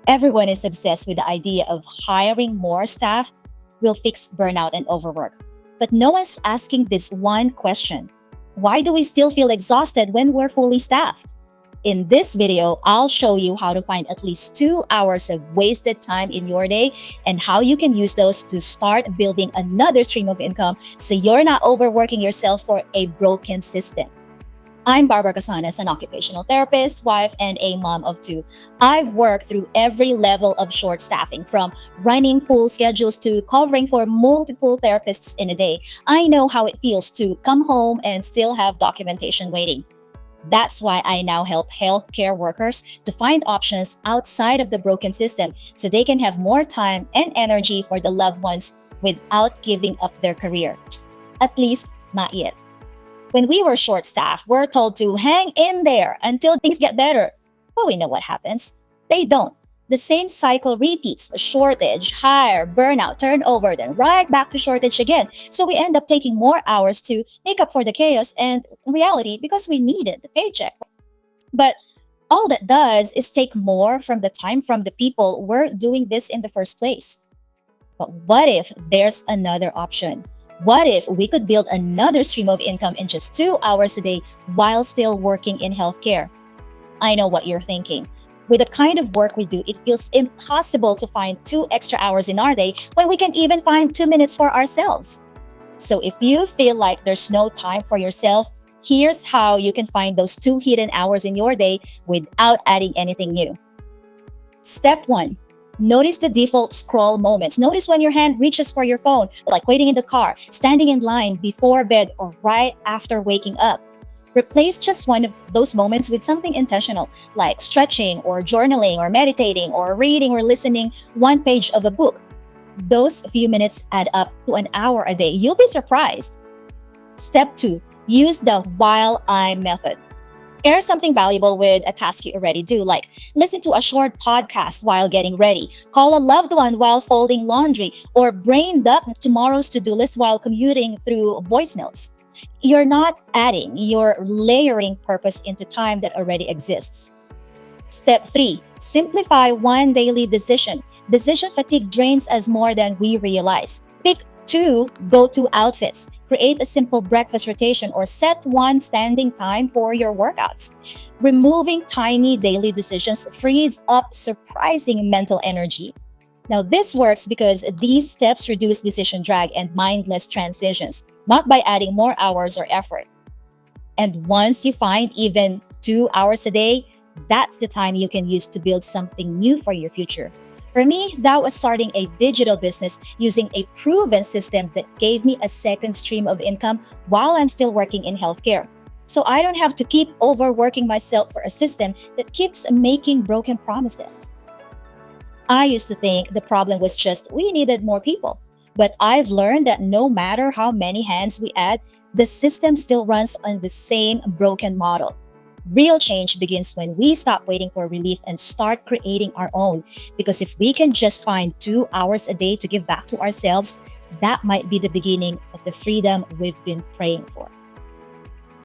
Everyone is obsessed with the idea of hiring more staff will fix burnout and overwork. But no one's asking this one question. Why do we still feel exhausted when we're fully staffed? In this video, I'll show you how to find at least 2 hours of wasted time in your day and how you can use those to start building another stream of income so you're not overworking yourself for a broken system. I'm Barbara Casanas, an occupational therapist, wife, and a mom of two. I've worked through every level of short staffing, from running full schedules to covering for multiple therapists in a day. I know how it feels to come home and still have documentation waiting. That's why I now help healthcare workers to find options outside of the broken system so they can have more time and energy for the loved ones without giving up their career. At least, not yet. When we were short-staffed, we're told to hang in there until things get better. But we know what happens. They don't. The same cycle repeats: shortage, hire, burnout, turnover, then right back to shortage again. So we end up taking more hours to make up for the chaos and reality because we needed the paycheck. But all that does is take more from the time from the people we're doing this in the first place. But what if there's another option? What if we could build another stream of income in just 2 hours a day while still working in healthcare? I know what you're thinking. With the kind of work we do, it feels impossible to find 2 extra hours in our day when we can even find 2 minutes for ourselves. So if you feel like there's no time for yourself, here's how you can find those 2 hidden hours in your day without adding anything new. Step 1. Notice the default scroll moments. Notice when your hand reaches for your phone, like waiting in the car, standing in line before bed, or right after waking up. Replace just one of those moments with something intentional, like stretching or journaling or meditating or reading or listening one page of a book. Those few minutes add up to an hour a day. You'll be surprised. Step 2. Use the while I'm method. Share something valuable with a task you already do, like listen to a short podcast while getting ready, call a loved one while folding laundry, or brain dump tomorrow's to-do list while commuting through voice notes. You're not adding, you're layering purpose into time that already exists. Step 3. Simplify one daily decision. Decision fatigue drains us more than we realize. Pick 2 go-to outfits. Create a simple breakfast rotation or set one standing time for your workouts. Removing tiny daily decisions frees up surprising mental energy. Now, this works because these steps reduce decision drag and mindless transitions, not by adding more hours or effort. And once you find even 2 hours a day, that's the time you can use to build something new for your future. For me, that was starting a digital business using a proven system that gave me a second stream of income while I'm still working in healthcare. So I don't have to keep overworking myself for a system that keeps making broken promises. I used to think the problem was just we needed more people. But I've learned that no matter how many hands we add, the system still runs on the same broken model. Real change begins when we stop waiting for relief and start creating our own. Because if we can just find 2 hours a day to give back to ourselves, that might be the beginning of the freedom we've been praying for.